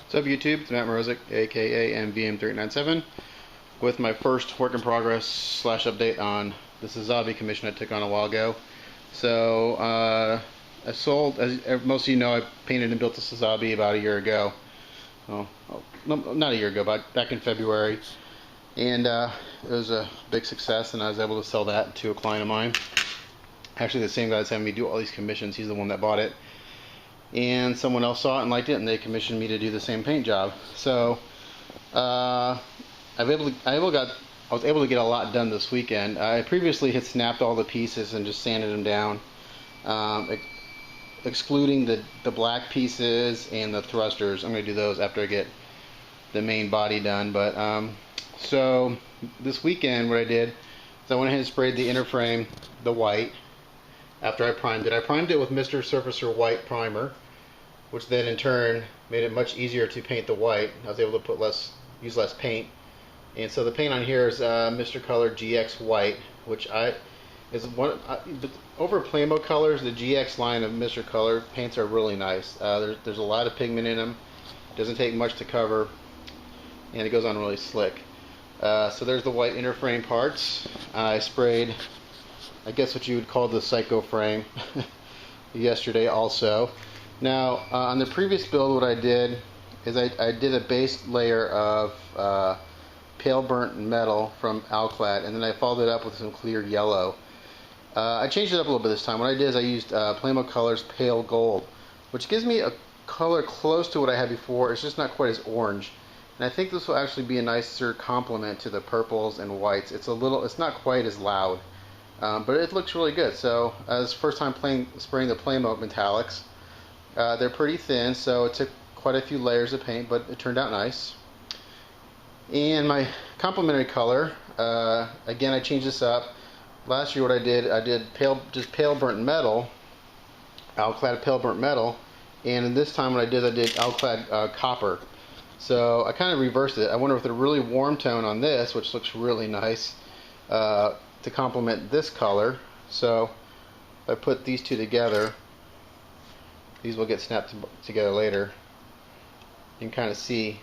What's up YouTube, it's Matt Morozic, aka MVM3897, with my first work in progress slash update on the Sazabi commission I took on a while ago. So I sold, as most of you know, I painted and built the Sazabi about a year ago. Oh, no, not a year ago, but back in February. And it was a big success, and I was able to sell that to a client of mine. Actually, the same guy that's having me do all these commissions, he's the one that bought it. And someone else saw it and liked it, and they commissioned me to do the same paint job. So I was able to get a lot done this weekend. I previously had snapped all the pieces and just sanded them down, excluding the black pieces and the thrusters. I'm going to do those after I get the main body done. But so this weekend what I did is I went ahead and sprayed the inner frame the white after I primed it. I primed it with Mr. Surfacer White Primer, which then in turn made it much easier to paint the white. I was able to use less paint. And so the paint on here is Mr. Color GX White, which over Playmo colors, the GX line of Mr. Color paints are really nice. There's a lot of pigment in them. It doesn't take much to cover, and it goes on really slick. So there's the white inner frame parts. I sprayed, I guess what you would call the Psycho frame yesterday also. Now on the previous build, what I did is I did a base layer of pale burnt metal from Alclad, and then I followed it up with some clear yellow. I changed it up a little bit this time. What I did is I used Playmo Colors Pale Gold, which gives me a color close to what I had before. It's just not quite as orange. And I think this will actually be a nicer complement to the purples and whites. It's not quite as loud, but it looks really good. So this first time spraying the Playmo metallics. They're pretty thin, so it took quite a few layers of paint, but it turned out nice. And my complementary color, again, I changed this up. Last year what I did just pale burnt metal, Alclad pale burnt metal, and this time what I did Alclad copper. So I kind of reversed it. I went with a really warm tone on this, which looks really nice, to complement this color. So if I put these two together, these will get snapped together later. You can kind of see.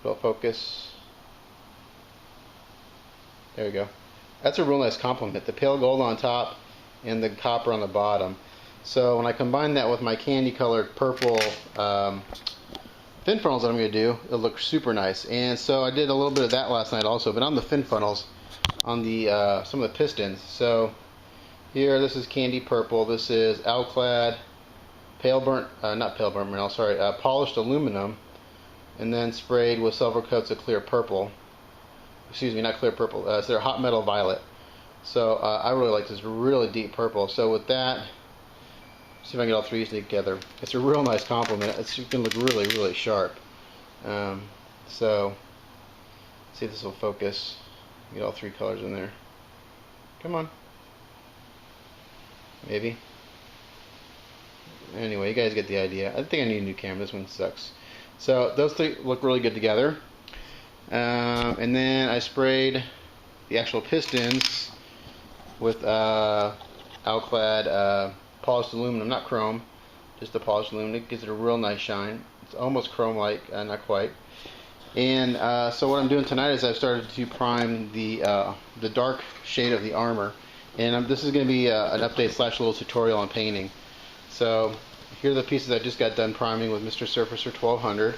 It'll focus. There we go. That's a real nice complement. The pale gold on top and the copper on the bottom. So when I combine that with my candy colored purple fin funnels that I'm going to do, it'll look super nice. And so I did a little bit of that last night also, but on the fin funnels, on the some of the pistons. So here, this is candy purple. This is Alclad polished aluminum, and then sprayed with several coats of clear purple. Excuse me, not clear purple. It's their hot metal violet. So I really like this really deep purple. So with that, see if I can get all three together. It's a real nice complement. It's going to look really, really sharp. So see if this will focus. Get all three colors in there. Come on. Maybe. Anyway, you guys get the idea. I think I need a new camera. This one sucks. So those three look really good together. And then I sprayed the actual pistons with Alclad polished aluminum, not chrome, just the polished aluminum. It gives it a real nice shine. It's almost chrome-like, not quite. And so what I'm doing tonight is I've started to prime the dark shade of the armor. And this is going to be an update slash little tutorial on painting. So here are the pieces I just got done priming with Mr. Surfacer 1200.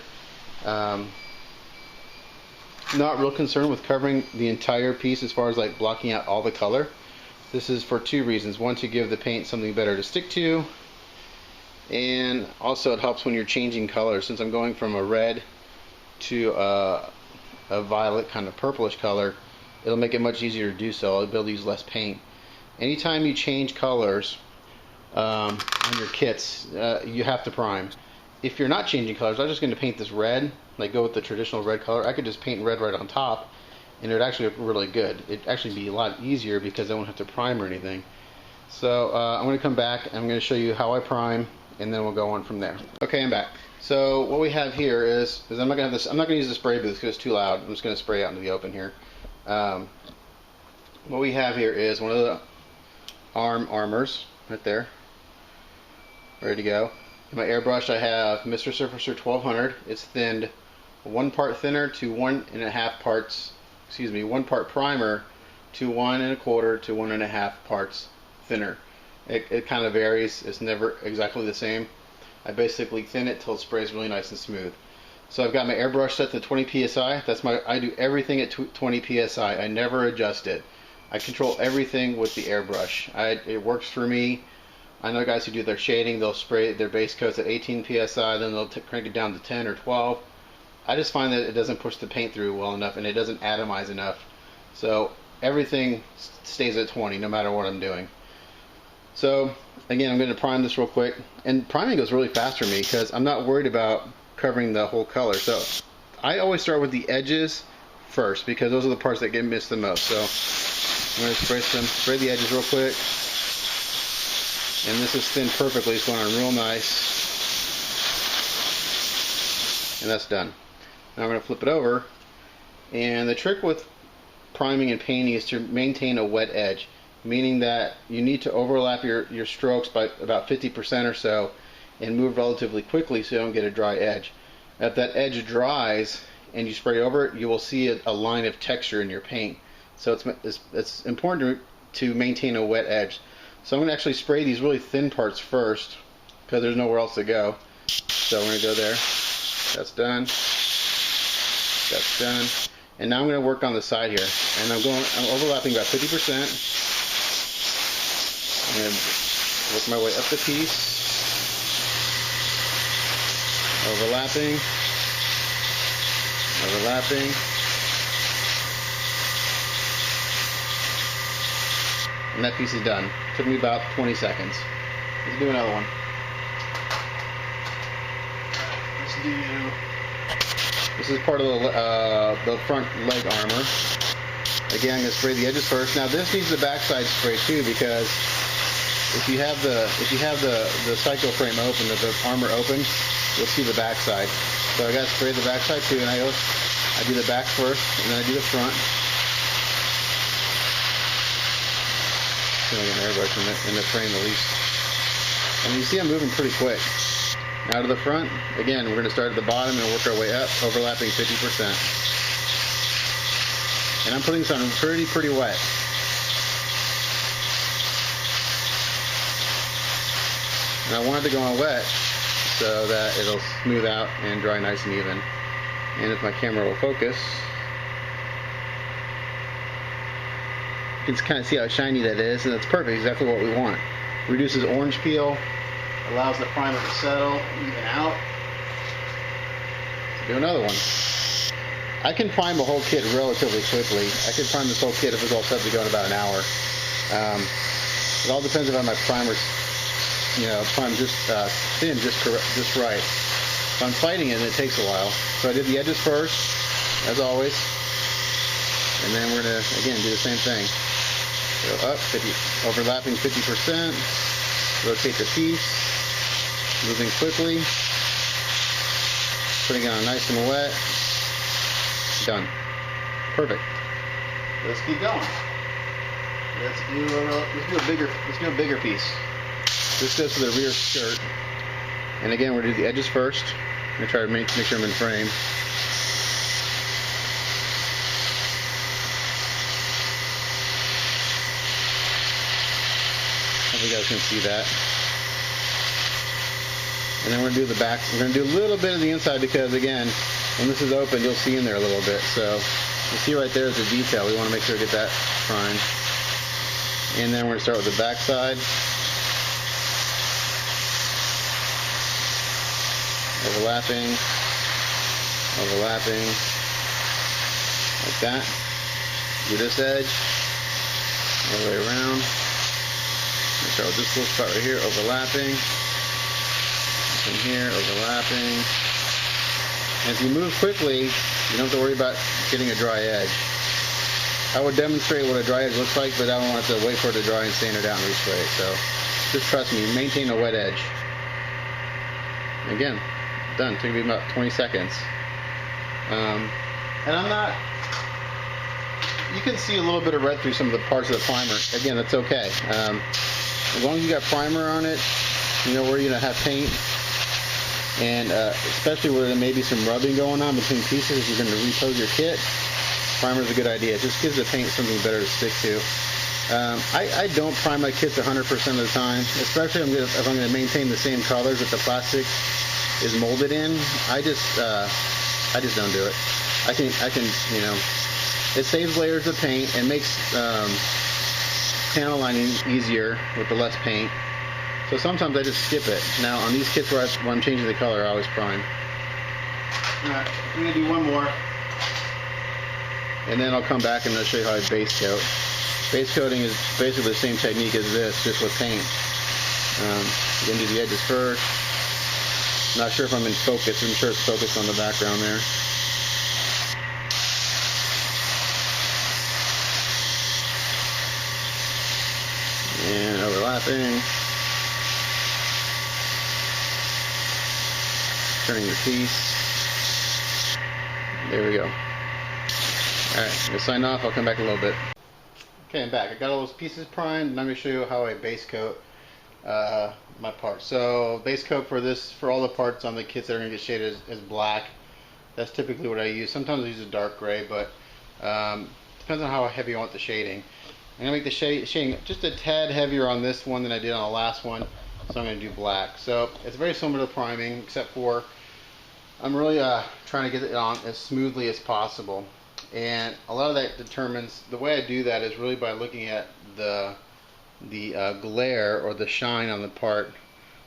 Not real concerned with covering the entire piece as far as like blocking out all the color. This is for two reasons. One, to give the paint something better to stick to, and also it helps when you're changing colors. Since I'm going from a red to a violet kind of purplish color, it'll make it much easier to do so. I'll be able to use less paint. Anytime you change colors on your kits, you have to prime. If you're not changing colors, I'm just going to paint this red, like go with the traditional red color. I could just paint red right on top, and it would actually look really good. It'd actually be a lot easier because I won't have to prime or anything. So I'm going to come back and I'm going to show you how I prime, and then we'll go on from there. Okay, I'm back. So what we have here is I'm not going to use the spray booth because it's too loud. I'm just going to spray out into the open here. What we have here is one of the armors right there, ready to go. In my airbrush I have Mr. Surfacer 1200. It's thinned 1 part thinner to 1.5 parts, 1 part primer to 1 1/4 to 1.5 parts thinner. It kind of varies. It's never exactly the same. I basically thin it till it sprays really nice and smooth. So I've got my airbrush set to 20 psi. I do everything at 20 psi. I never adjust it. I control everything with the airbrush. It works for me. I know guys who do their shading, they'll spray their base coats at 18 psi, then they'll crank it down to 10 or 12. I just find that it doesn't push the paint through well enough and it doesn't atomize enough. So everything stays at 20 no matter what I'm doing. So again, I'm going to prime this real quick. And priming goes really fast for me because I'm not worried about covering the whole color. So I always start with the edges first because those are the parts that get missed the most. So I'm going to spray the edges real quick. And this is thinned perfectly. It's going on real nice. And that's done. Now I'm going to flip it over. And the trick with priming and painting is to maintain a wet edge, meaning that you need to overlap your strokes by about 50% or so and move relatively quickly so you don't get a dry edge. If that edge dries and you spray over it, you will see a line of texture in your paint. So it's important to maintain a wet edge. So I'm going to actually spray these really thin parts first because there's nowhere else to go. So we're going to go there. That's done. That's done. And now I'm going to work on the side here. And I'm overlapping about 50%. I'm going to work my way up the piece. Overlapping. Overlapping. And that piece is done. Took me about 20 seconds. Let's do another one. This is part of the front leg armor. Again, I'm going to spray the edges first. Now this needs the backside spray too because if you have the cycle frame open, the armor open, you'll see the backside. So I got to spray the backside too, and I do the back first, and then I do the front. I'm going to airbrush in the frame at least. And you see I'm moving pretty quick. Now to the front, again, we're going to start at the bottom and work our way up, overlapping 50%. And I'm putting this on pretty wet. And I want it to go on wet so that it'll smooth out and dry nice and even. And if my camera will focus, you can kind of see how shiny that is, and that's perfect, exactly what we want. Reduces orange peel, allows the primer to settle, even out. Do another one. I can prime a whole kit relatively quickly. I could prime this whole kit if it's all set to go in about an hour. It all depends if my primer's, primed just thin, just right. If I'm fighting it, it takes a while. So I did the edges first, as always, and then we're gonna again do the same thing. Go up, overlapping 50%. Rotate the piece, moving quickly, putting it on nice and wet. Done. Perfect. Let's keep going. Let's do a bigger piece. This goes to the rear skirt. And again, we're going to do the edges first. I'm going to try to make sure I'm in frame. Hope you guys can see that. And then we're going to do the back. We're going to do a little bit of the inside because, again, when this is open, you'll see in there a little bit. So you see right there is the detail. We want to make sure to get that primed. And then we're going to start with the back side. Overlapping, overlapping, like that. Do this edge, all the way around. Start with this little spot right here, overlapping. From here, overlapping. And if you move quickly, you don't have to worry about getting a dry edge. I would demonstrate what a dry edge looks like, but I don't want to wait for it to dry and sand it out and respray it. So just trust me, maintain a wet edge. Again, done. Took me about 20 seconds. And I'm not, you can see a little bit of red through some of the parts of the primer. Again, that's okay. As long as you got primer on it, you know where you're going to have paint. And especially where there may be some rubbing going on between pieces, if you're going to recoat your kit, primer is a good idea. It just gives the paint something better to stick to. I don't prime my kits 100% of the time, especially if I'm going to maintain the same colors that the plastic is molded in. I just don't do it. I can, you know, it saves layers of paint and makes panel lining easier with the less paint. So sometimes I just skip it. Now on these kits where I'm changing the color, I always prime. Alright, I'm going to do one more. And then I'll come back and I'll show you how I base coat. Base coating is basically the same technique as this, just with paint. You're going to do the edges first. Not sure if I'm in focus. I'm sure it's focused on the background there. And overlapping. Turning the piece. There we go. Alright, I'm going to sign off. I'll come back in a little bit. Okay, I'm back. I got all those pieces primed, and I'm going to show you how I base coat my parts. So, base coat for all the parts on the kits that are going to get shaded is black. That's typically what I use. Sometimes I use a dark gray, but depends on how heavy I want the shading. I'm going to make the shading just a tad heavier on this one than I did on the last one, so I'm going to do black. So, it's very similar to priming, except for I'm really trying to get it on as smoothly as possible. And a lot of that determines, the way I do that is really by looking at the glare or the shine on the part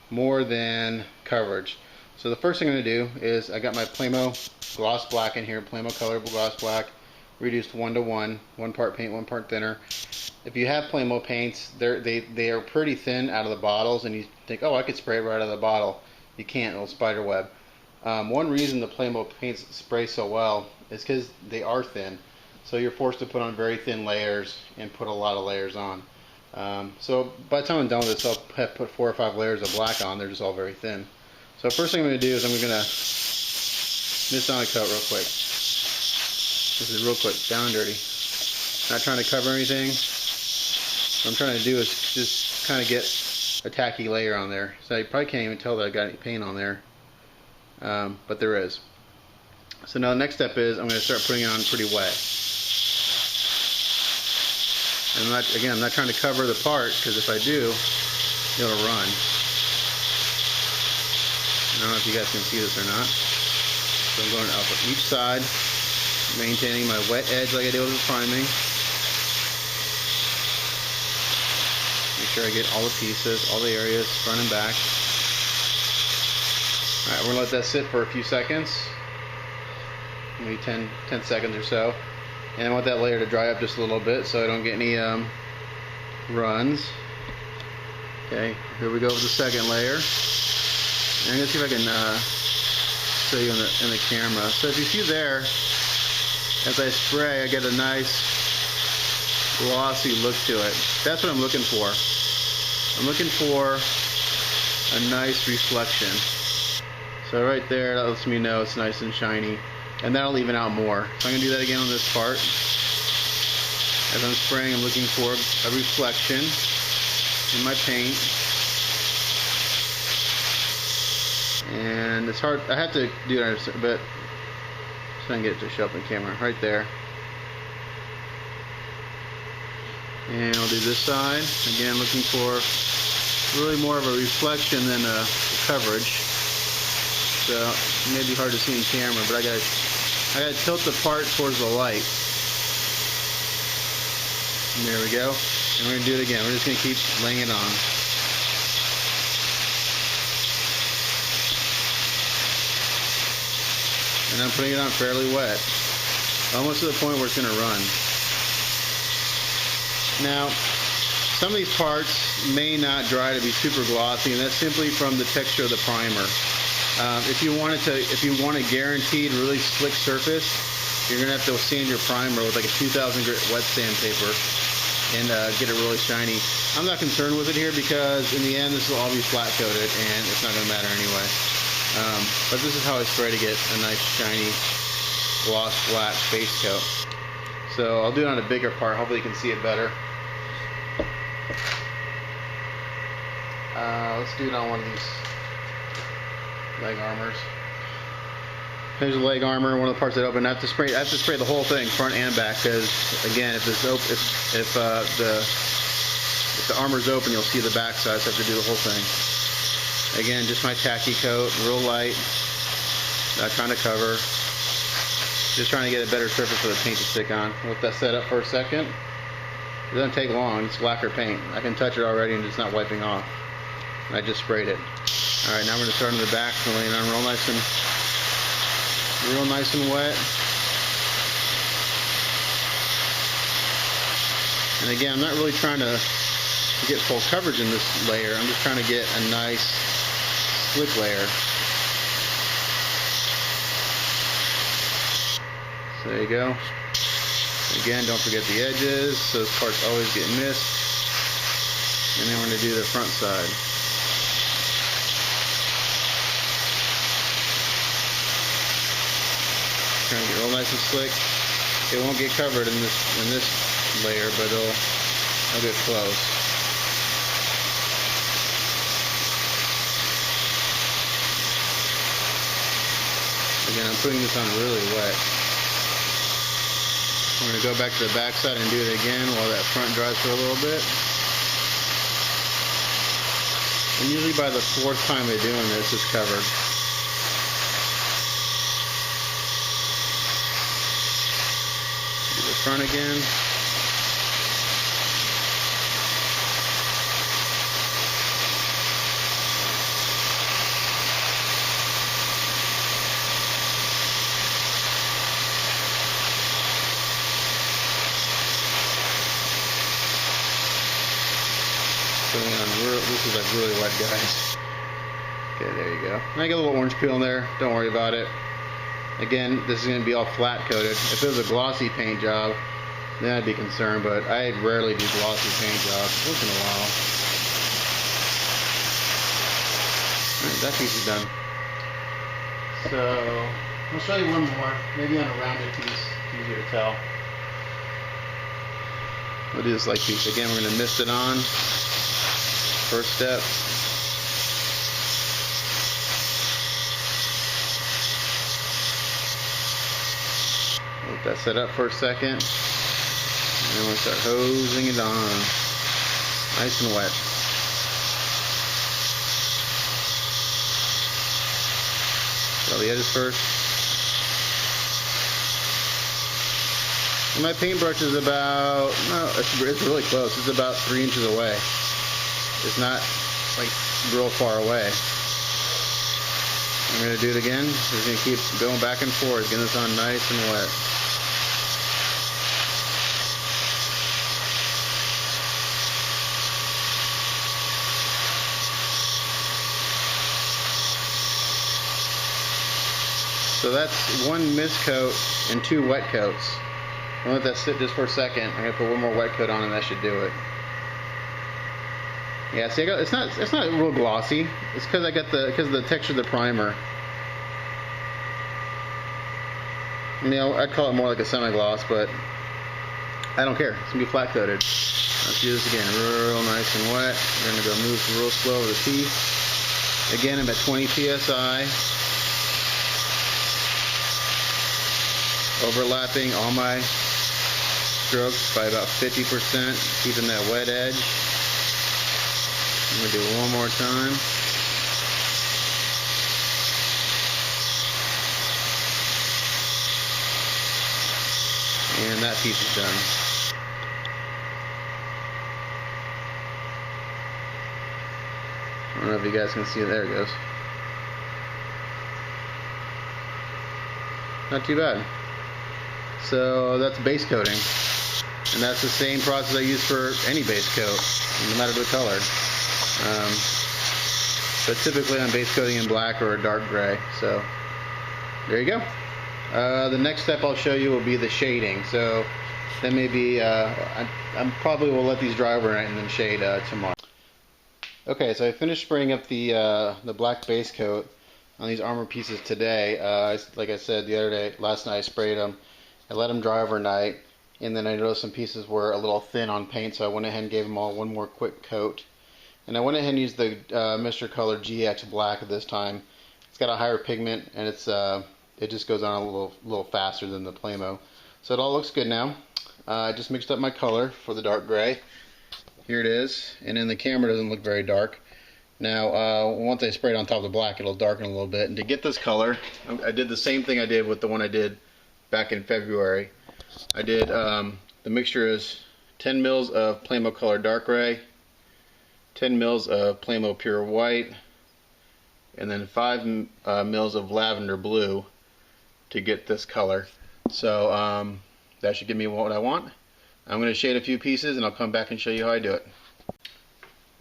more than coverage. So the first thing I'm going to do is I got my Plamo gloss black in here, Plamo color gloss black, reduced 1:1, 1 part paint, 1 part thinner. If you have Plamo paints, they are pretty thin out of the bottles, and you think, oh, I could spray it right out of the bottle. You can't, it'll spider web. One reason the Plamo paints spray so well is because they are thin. So you're forced to put on very thin layers and put a lot of layers on. So by the time I'm done with this, I'll have put 4 or 5 layers of black on. They're just all very thin. So first thing I'm going to do is I'm going to mist on a coat real quick. This is real quick, down and dirty. Not trying to cover anything. What I'm trying to do is just kind of get a tacky layer on there. So you probably can't even tell that I got any paint on there. But there is. So now the next step is I'm going to start putting it on pretty wet. And I'm not trying to cover the part, because if I do, it'll run. I don't know if you guys can see this or not. So I'm going up each side, maintaining my wet edge like I did with the priming. Make sure I get all the pieces, all the areas, front and back. Alright, we're going to let that sit for a few seconds. Maybe 10 seconds or so. And I want that layer to dry up just a little bit so I don't get any runs. Okay, here we go with the second layer. And I'm going to see if I can show you in the camera. So if you see there, as I spray, I get a nice glossy look to it. That's what I'm looking for. I'm looking for a nice reflection. So right there, that lets me know it's nice and shiny. And that'll even out more. So I'm going to do that again on this part. As I'm spraying, I'm looking for a reflection in my paint. And it's hard, I have to do it a bit so I can get it to show up in camera. Right there. And I'll do this side. Again, looking for really more of a reflection than a coverage. So it may be hard to see in camera, but I gotta tilt the part towards the light. And there we go. And we're gonna do it again. We're just gonna keep laying it on. And I'm putting it on fairly wet, almost to the point where it's gonna run. Now, some of these parts may not dry to be super glossy, and that's simply from the texture of the primer. If you want a guaranteed really slick surface, you're gonna have to sand your primer with like a 2000 grit wet sandpaper and get it really shiny. I'm not concerned with it here because in the end this will all be flat coated and it's not gonna matter anyway. But this is how I spray to get a nice shiny gloss black base coat. So I'll do it on a bigger part. Hopefully you can see it better. Let's do it on one of these leg armors. Here's the leg armor, one of the parts that open. I have to spray the whole thing, front and back, because again, if the armor's open, you'll see the back side. So I have to do the whole thing. Again, just my tacky coat, real light, not trying to cover. Just trying to get a better surface for the paint to stick on. Let that set up for a second. It doesn't take long. It's lacquer paint. I can touch it already and it's not wiping off. I just sprayed it. All right, now we're gonna start on the back, so laying on real nice and wet. And again, I'm not really trying to get full coverage in this layer. I'm just trying to get a nice slick layer. So there you go. Again, don't forget the edges. Those parts always get missed. And then we're going to do the front side. Trying to get real nice and slick. It won't get covered in this layer, but it'll get close. Again, I'm putting this on really wet. I'm going to go back to the back side and do it again while that front dries for a little bit. And usually by the fourth time of doing this, it's covered. Do the front again. This is like really wet, guys. Okay, there you go. And I get a little orange peel in there. Don't worry about it. Again, this is going to be all flat coated. If it was a glossy paint job, then I'd be concerned, but I rarely do glossy paint jobs. Once in a while. Alright, that piece is done. So, I'll show you one more. Maybe on a rounded piece. It's easier to tell. We'll do this light piece. Again, we're going to mist it on. First step. Let that set up for a second. And then we'll start hosing it on. Nice and wet. All the edges first. And my paintbrush is about, no, it's really close. It's about 3 inches away. It's not like real far away. I'm going to do it again. We're going to keep going back and forth, getting this on nice and wet. So that's 1 mist coat and 2 wet coats. I'll let that sit just for a second. I'm going to put 1 more wet coat on and that should do it. Yeah, see, it's not real glossy. It's because of the texture of the primer. You know, I'd call it more like a semi-gloss, but I don't care. It's gonna be flat coated. Let's do this again, real nice and wet. We're gonna go move real slow with the piece. Again, I'm at 20 psi. Overlapping all my strokes by about 50%, keeping that wet edge. I'm going to do it one more time. And that piece is done. I don't know if you guys can see it. There it goes. Not too bad. So that's base coating. And that's the same process I use for any base coat, no matter the color. But typically I'm base coating in black or a dark gray. So there you go. The next step I'll show you will be the shading. So that may be, I probably will let these dry overnight and then shade tomorrow. Okay, so I finished spraying up the black base coat on these armor pieces today. Like I said the other day, last night I sprayed them. I let them dry overnight, and then I noticed some pieces were a little thin on paint, so I went ahead and gave them all 1 more quick coat. And I went ahead and used the Mr. Color GX Black this time. It's got a higher pigment, and it just goes on a little faster than the Plamo. So it all looks good now. I just mixed up my color for the dark gray. Here it is, and in the camera it doesn't look very dark. Now, once I spray it on top of the black, it'll darken a little bit. And to get this color, I did the same thing I did with the one I did back in February. I did, the mixture is 10 mils of Plamo Color Dark Gray, 10 mils of Plamo Pure White, and then 5 mils of Lavender Blue to get this color. So that should give me what I want. I'm going to shade a few pieces and I'll come back and show you how I do it.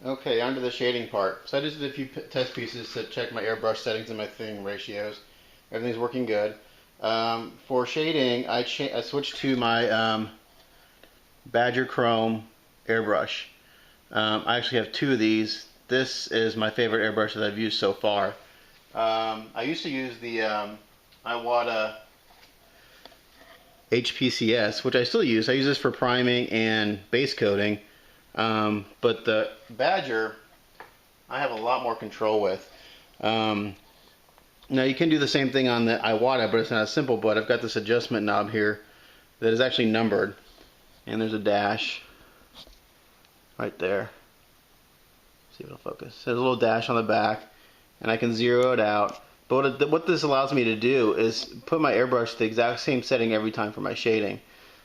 Okay, on to the shading part. So I just did a few test pieces to check my airbrush settings and my thinning ratios. Everything's working good. For shading, I switched to my Badger Chrome airbrush. I actually have 2 of these. This is my favorite airbrush that I've used so far. I used to use the Iwata HPCS, which I still use. I use this for priming and base coating. But the Badger, I have a lot more control with. Now you can do the same thing on the Iwata, but it's not as simple. But I've got this adjustment knob here that is actually numbered, and there's a dash right there. See if it'll focus. There's a little dash on the back, and I can zero it out. But what this allows me to do is put my airbrush to the exact same setting every time for my shading.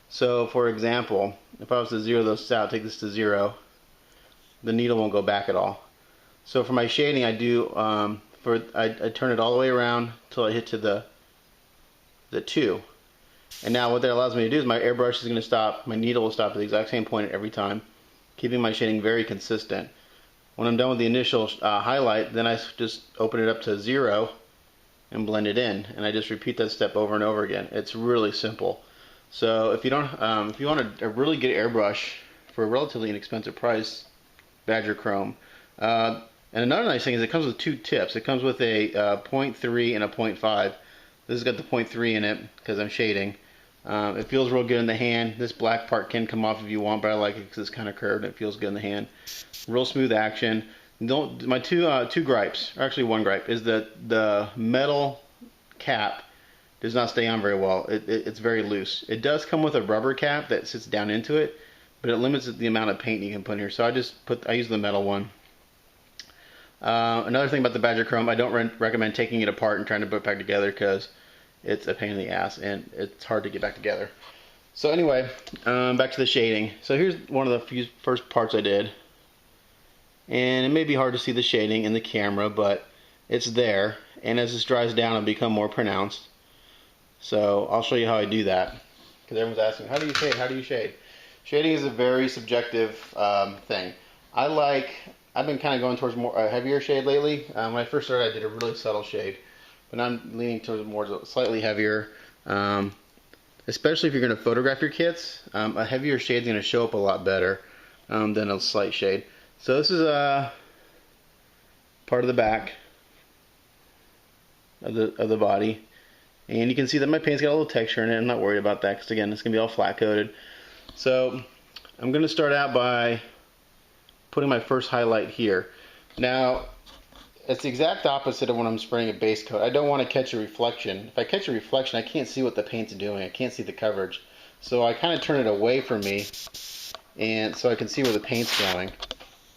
So, for example, if I was to zero this out, take this to 0, the needle won't go back at all. So for my shading, I do I turn it all the way around until I hit to the 2. And now what that allows me to do is my airbrush is going to stop, my needle will stop at the exact same point every time, keeping my shading very consistent. When I'm done with the initial highlight, then I just open it up to 0 and blend it in, and I just repeat that step over and over again. It's really simple. So if you don't, if you want a really good airbrush for a relatively inexpensive price, Badger Chrome. And another nice thing is it comes with 2 tips. It comes with a 0.3 and a 0.5. This has got the 0.3 in it because I'm shading. It feels real good in the hand. This black part can come off if you want, but I like it because it's kind of curved and it feels good in the hand. Real smooth action. My two gripes, or actually one gripe, is that the metal cap does not stay on very well. It's very loose. It does come with a rubber cap that sits down into it, but it limits the amount of paint you can put in here. So I use the metal one. Another thing about the Badger Chrome, I don't recommend taking it apart and trying to put it back together because it's a pain in the ass and it's hard to get back together. So anyway, back to the shading. So here's one of the first parts I did. And it may be hard to see the shading in the camera, but it's there. And as this dries down, it'll become more pronounced. So I'll show you how I do that. Because everyone's asking, how do you shade? How do you shade? Shading is a very subjective thing. I've been kind of going towards more heavier shade lately. When I first started, I did a really subtle shade. But now I'm leaning towards more slightly heavier. Especially if you're going to photograph your kits, a heavier shade is going to show up a lot better than a slight shade. So this is part of the back of the body, and you can see that my paint's got a little texture in it. I'm not worried about that because again, it's gonna be all flat coated. So I'm gonna start out by putting my first highlight here. Now it's the exact opposite of when I'm spraying a base coat. I don't want to catch a reflection. If I catch a reflection, I can't see what the paint's doing. I can't see the coverage. So I kind of turn it away from me, and so I can see where the paint's going.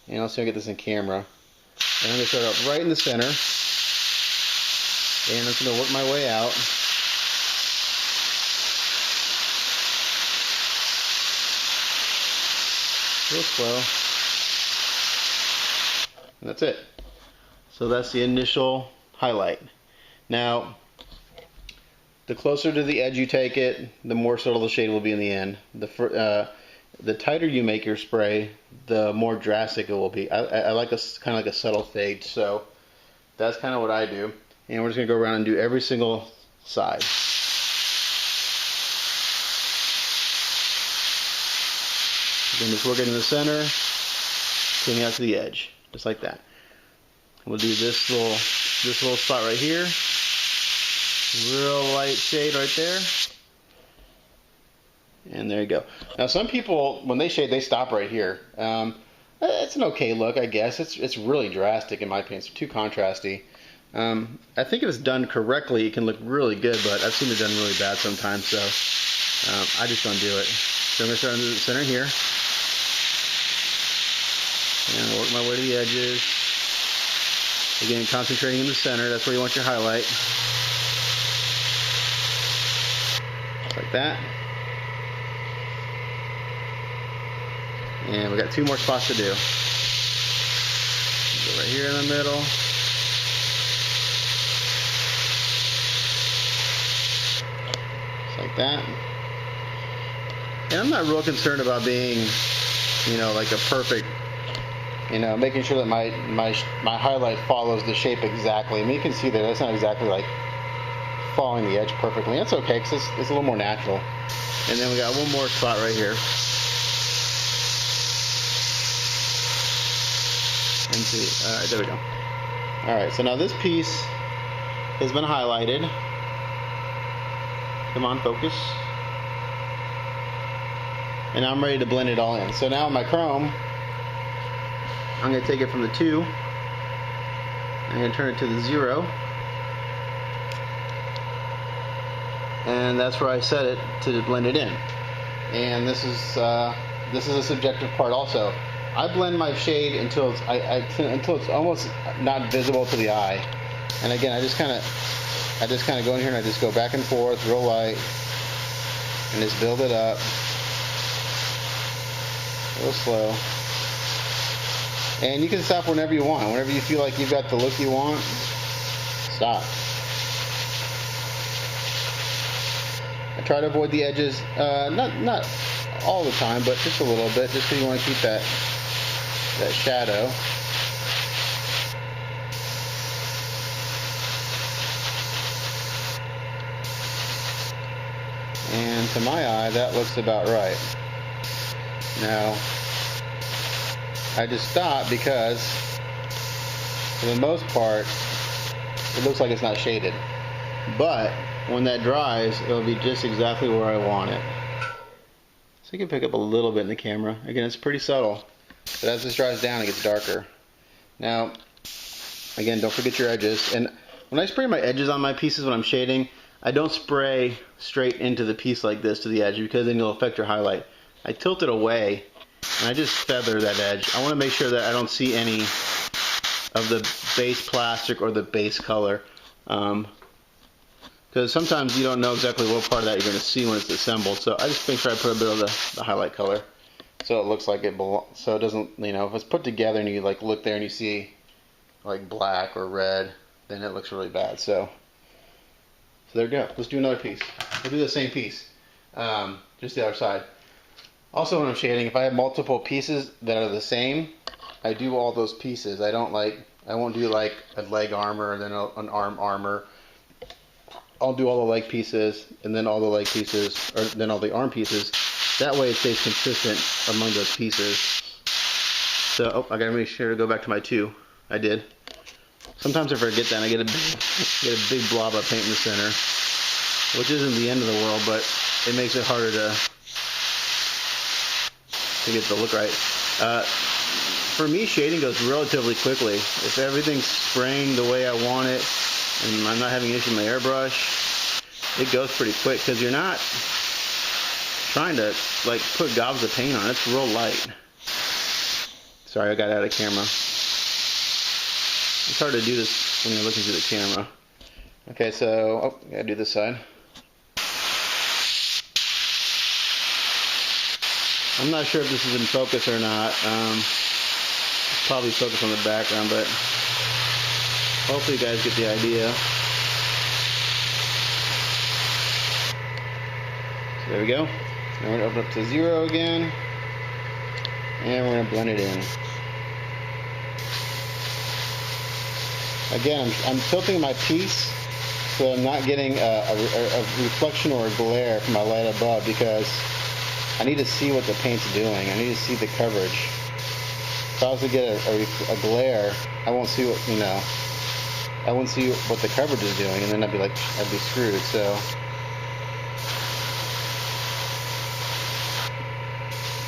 And I'll see if I get this in camera. And I'm going to start out right in the center. And I'm just going to work my way out. Real slow. And that's it. So that's the initial highlight. Now, the closer to the edge you take it, the more subtle the shade will be in the end. The tighter you make your spray, the more drastic it will be. I like kind of like a subtle fade, so that's kind of what I do. And we're just going to go around and do every single side. Again, just working in the center, coming out to the edge, just like that. We'll do this little spot right here. Real light shade right there. And there you go. Now some people, when they shade, they stop right here. It's an okay look, I guess. It's really drastic in my opinion. It's too contrasty. I think if it's done correctly, it can look really good, but I've seen it done really bad sometimes, so I just don't do it. So I'm going to start in the center here. And I'll work my way to the edges. Again, concentrating in the center, that's where you want your highlight. Just like that. And we got 2 more spots to do. Go right here in the middle. Just like that. And I'm not real concerned about being, you know, like a perfect, you know, making sure that my highlight follows the shape exactly. I mean, you can see that that's not exactly like following the edge perfectly. That's okay, because it's a little more natural. And then we got one more spot right here. And see, all right, there we go. All right, so now this piece has been highlighted. Come on, focus. And I'm ready to blend it all in. So now my chrome, I'm going to take it from the 2. I'm going to turn it to the 0. And that's where I set it to blend it in. And this is a subjective part also. I blend my shade until it's almost not visible to the eye. And again, I just kind of go in here and I just go back and forth real light and just build it up real slow. And you can stop whenever you want. Whenever you feel like you've got the look you want, stop. I try to avoid the edges, not all the time, but just a little bit, just because you want to keep that shadow. And to my eye, that looks about right. Now, I just stop because, for the most part, it looks like it's not shaded. But when that dries, it'll be just exactly where I want it. So you can pick up a little bit in the camera. Again, it's pretty subtle. But as this dries down, it gets darker. Now, again, don't forget your edges. And when I spray my edges on my pieces when I'm shading, I don't spray straight into the piece like this to the edge, because then you'll affect your highlight. I tilt it away and I just feather that edge. I want to make sure that I don't see any of the base plastic or the base color, because sometimes you don't know exactly what part of that you're going to see when it's assembled. So I just make sure I put a bit of the highlight color so it looks like it belongs, so it doesn't, you know, if it's put together and you like look there and you see like black or red, then it looks really bad. So there we go. Let's do another piece. We'll do the same piece, just the other side. Also, when I'm shading, if I have multiple pieces that are the same, I do all those pieces. I won't do like a leg armor and then an arm armor. I'll do all the leg pieces and then all the leg pieces, or then all the arm pieces. That way it stays consistent among those pieces. So, I gotta make sure to go back to my 2. I did. Sometimes I forget that and I get a big blob of paint in the center, which isn't the end of the world, but it makes it harder to get the look right. For me, shading goes relatively quickly. If everything's spraying the way I want it and I'm not having an issue with my airbrush, it goes pretty quick because you're not trying to like put gobs of paint on. It's real light. Sorry, I got out of camera. It's hard to do this when you're looking through the camera. Okay, so I gotta do this side. I'm not sure if this is in focus or not. It's probably focused on the background, but hopefully you guys get the idea. So there we go. Now we're going to open up to 0 again. And we're going to blend it in. Again, I'm tilting my piece so I'm not getting a reflection or a glare from my light above, because I need to see what the paint's doing. I need to see the coverage. If I was to get a glare, I won't see what, you know, I wouldn't see what the coverage is doing, and then I'd be screwed. So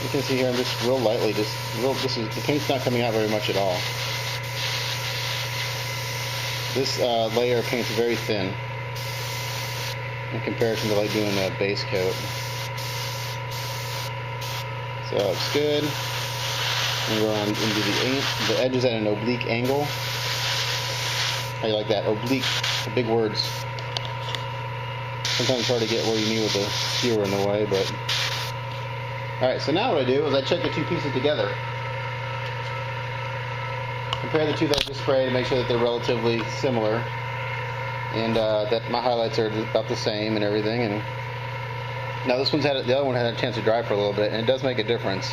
you can see here, I'm just real lightly, the paint's not coming out very much at all. This layer of paint's very thin in comparison to like doing a base coat. So it looks good. And go on into the edges at an oblique angle. How you like that? Oblique, big words. Sometimes it's hard to get where you need with the skewer in the way, but... Alright, so now what I do is I check the two pieces together. Compare the two that I just sprayed to make sure that they're relatively similar. And that my highlights are about the same and everything. And now this the other one had a chance to dry for a little bit, and it does make a difference.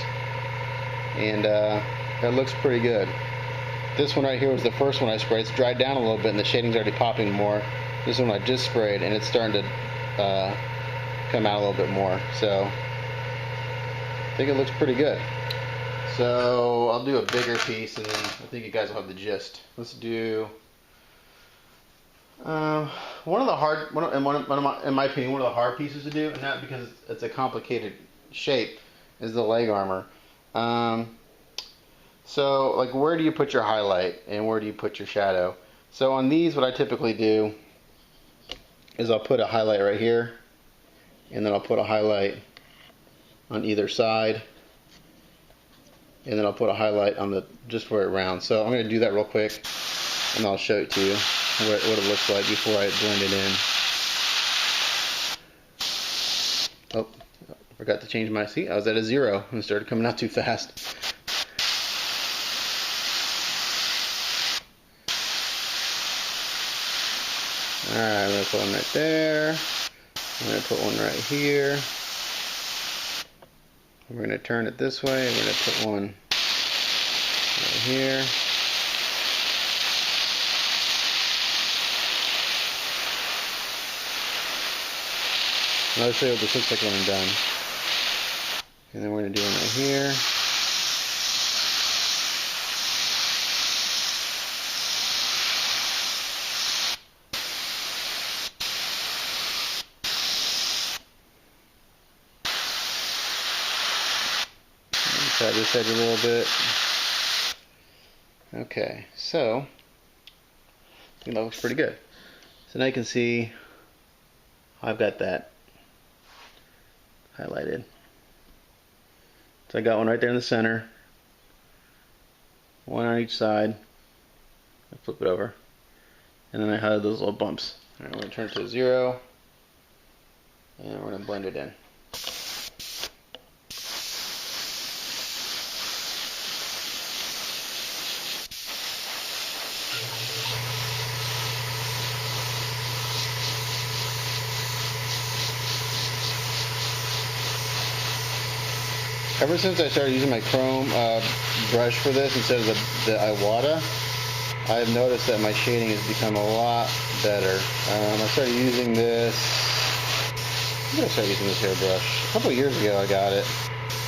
And that looks pretty good. This one right here was the first one I sprayed. It's dried down a little bit and the shading's already popping more. This one I just sprayed and it's starting to come out a little bit more. So I think it looks pretty good. So I'll do a bigger piece and then I think you guys will have the gist. Let's do one of the hard, in my opinion, one of the hard pieces to do, and not because it's a complicated shape, is the leg armor. So, like, where do you put your highlight and where do you put your shadow? So on these, what I typically do is I'll put a highlight right here, and then I'll put a highlight on either side, and then I'll put a highlight on just where it rounds. So I'm going to do that real quick, and I'll show it to you what it looks like before I blend it in. Oh, I forgot to change my seat. I was at a 0 and it started coming out too fast. Alright, I'm going to put one right there. I'm going to put one right here. We're going to turn it this way. We're going to put one right here. And I'll show you what this looks like when I'm done. And then we're going to do one right here. Try this edge a little bit. Okay, so I think that looks pretty good. So now you can see I've got that highlighted. So I got one right there in the center, one on each side. I flip it over, and then I highlight those little bumps. All right, we're going to turn it to 0, and we're going to blend it in. Ever since I started using my chrome brush for this instead of the Iwata, I've noticed that my shading has become a lot better. I started using this. When did I start using this hairbrush? A couple of years ago I got it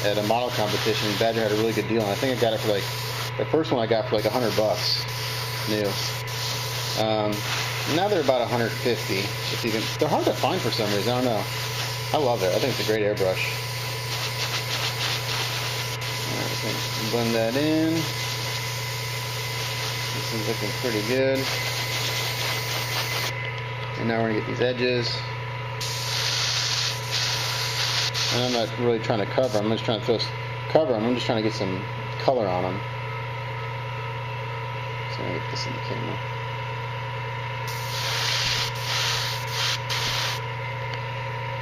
at a model competition. Badger had a really good deal, and I think I got it for like, the first one I got for like $100 new. Now they're about 150. They're hard to find for some reason. I don't know. I love it. I think it's a great airbrush. Blend that in. This is looking pretty good. And now we're going to get these edges. And I'm not really trying to cover them. I'm just trying to cover them. I'm just trying to get some color on them. So I'm going to get this in the camera.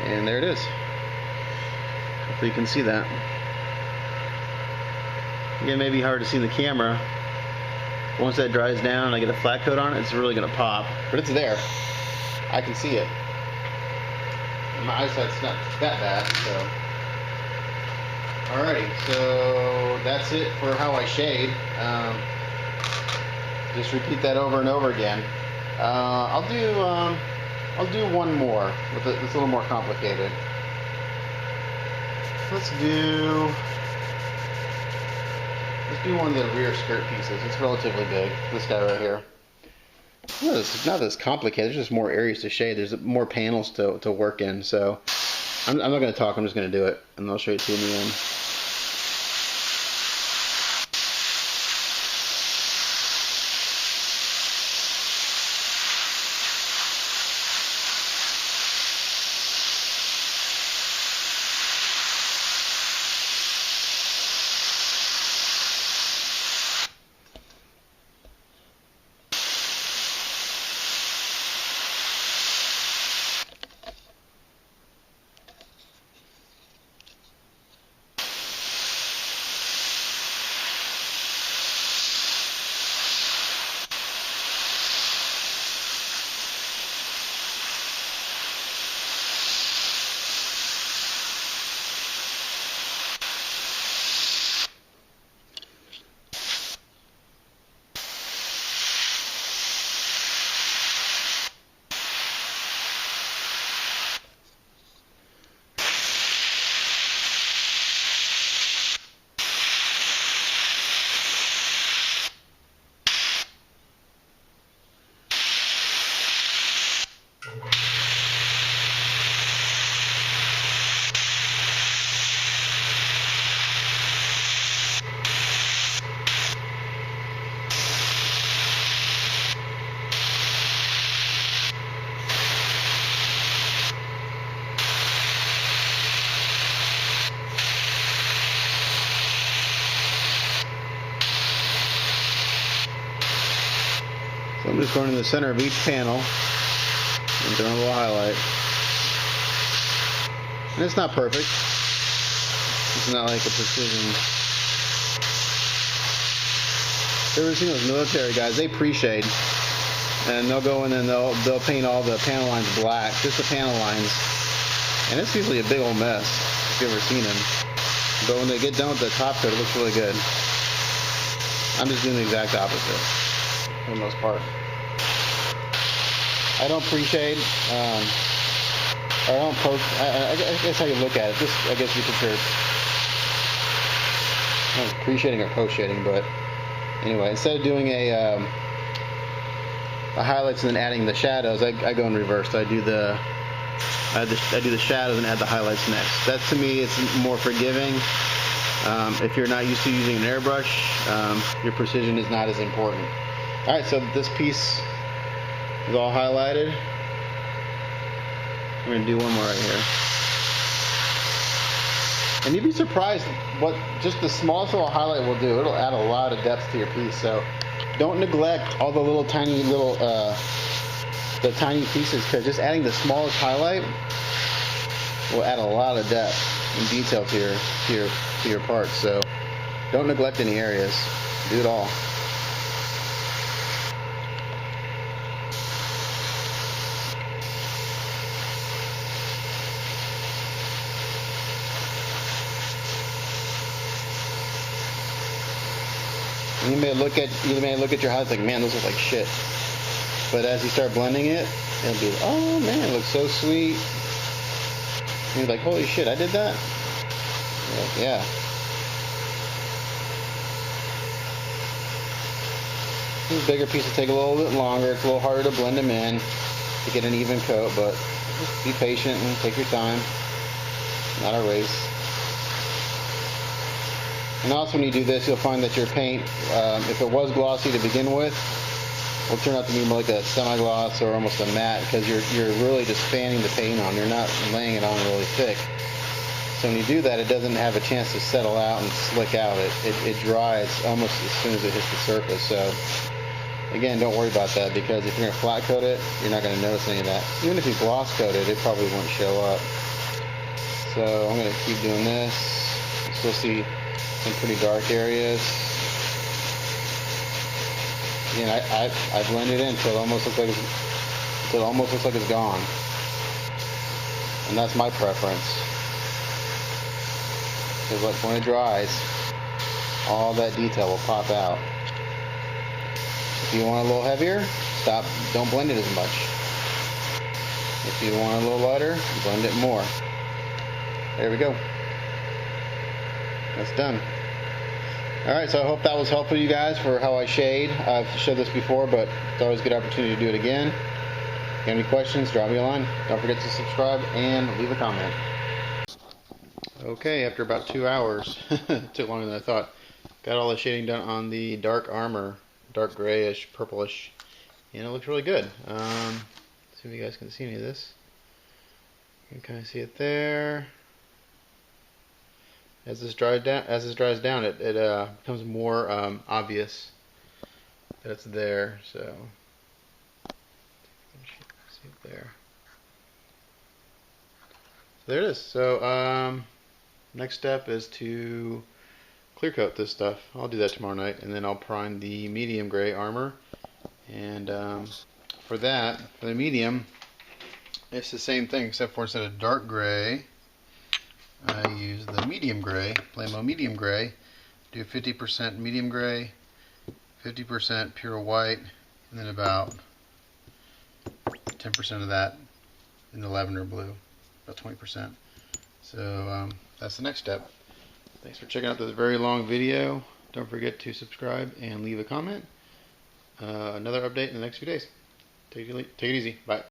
And there it is. Hopefully you can see that. Again, maybe hard to see in the camera. Once that dries down and I get a flat coat on it, it's really going to pop. But it's there. I can see it. And my eyesight's not that bad, so. Alrighty, so that's it for how I shade. Just repeat that over and over again. I'll do one more. It's a little more complicated. Let's do one of the rear skirt pieces. It's relatively big. This guy right here. It's not as complicated. There's just more areas to shade. There's more panels to work in. So I'm not going to talk. I'm just going to do it, and I'll show you to you in the end. I'm just going in the center of each panel and doing a little highlight. And it's not perfect. It's not like a precision. You ever seen those military guys? They pre-shade, and they'll go in and they'll paint all the panel lines black, just the panel lines, and it's usually a big old mess if you've ever seen them. But when they get done with the top coat, it looks really good. I'm just doing the exact opposite for the most part. I don't pre-shade. I don't post. I guess how you look at it. This, I guess you consider pre-shading or post-shading, but anyway, instead of doing a highlights and then adding the shadows, I go in reverse. I do the shadows and add the highlights next. That, to me, it's more forgiving. If you're not used to using an airbrush, your precision is not as important. All right, so this piece is all highlighted. I'm gonna do one more right here. And you'd be surprised what just the smallest little highlight will do. It'll add a lot of depth to your piece. So don't neglect all the little tiny the tiny pieces, because just adding the smallest highlight will add a lot of depth and detail to your parts. So don't neglect any areas. Do it all. You may look at your highlights like, man, those look like shit. But as you start blending it, it'll be, oh man, it looks so sweet. And you're like, holy shit, I did that? You're like, yeah. These bigger pieces take a little bit longer. It's a little harder to blend them in to get an even coat, but just be patient and take your time. Not a race. And also when you do this, you'll find that your paint, if it was glossy to begin with, will turn out to be more like a semi-gloss or almost a matte, because you're really just fanning the paint on. You're not laying it on really thick. So when you do that, it doesn't have a chance to settle out and slick out. It dries almost as soon as it hits the surface. So again, don't worry about that, because if you're going to flat coat it, you're not going to notice any of that. Even if you gloss coat it, it probably won't show up. So I'm going to keep doing this. You'll still see some pretty dark areas. Again, I blend it in until it almost looks like it's gone, and that's my preference. Because when it dries, all that detail will pop out. If you want a little heavier, don't blend it as much. If you want a little lighter, blend it more. There we go. That's done. Alright, so I hope that was helpful to you guys for how I shade. I've showed this before, but it's always a good opportunity to do it again. If you have any questions, drop me a line. Don't forget to subscribe and leave a comment. Okay, after about 2 hours, it took longer than I thought. Got all the shading done on the dark armor, dark grayish, purplish, and it looks really good. See if you guys can see any of this. You can kind of see it there. As this dries down, it becomes more obvious that it's there. So see it there. So there it is. So next step is to clear coat this stuff. I'll do that tomorrow night, and then I'll prime the medium gray armor. And for the medium, it's the same thing, except for instead of dark gray, I use the medium gray, Plamo medium gray. Do 50% medium gray, 50% pure white, and then about 10% of that in the lavender blue, about 20%. So that's the next step. Thanks for checking out this very long video. Don't forget to subscribe and leave a comment. Another update in the next few days. Take it easy. Bye.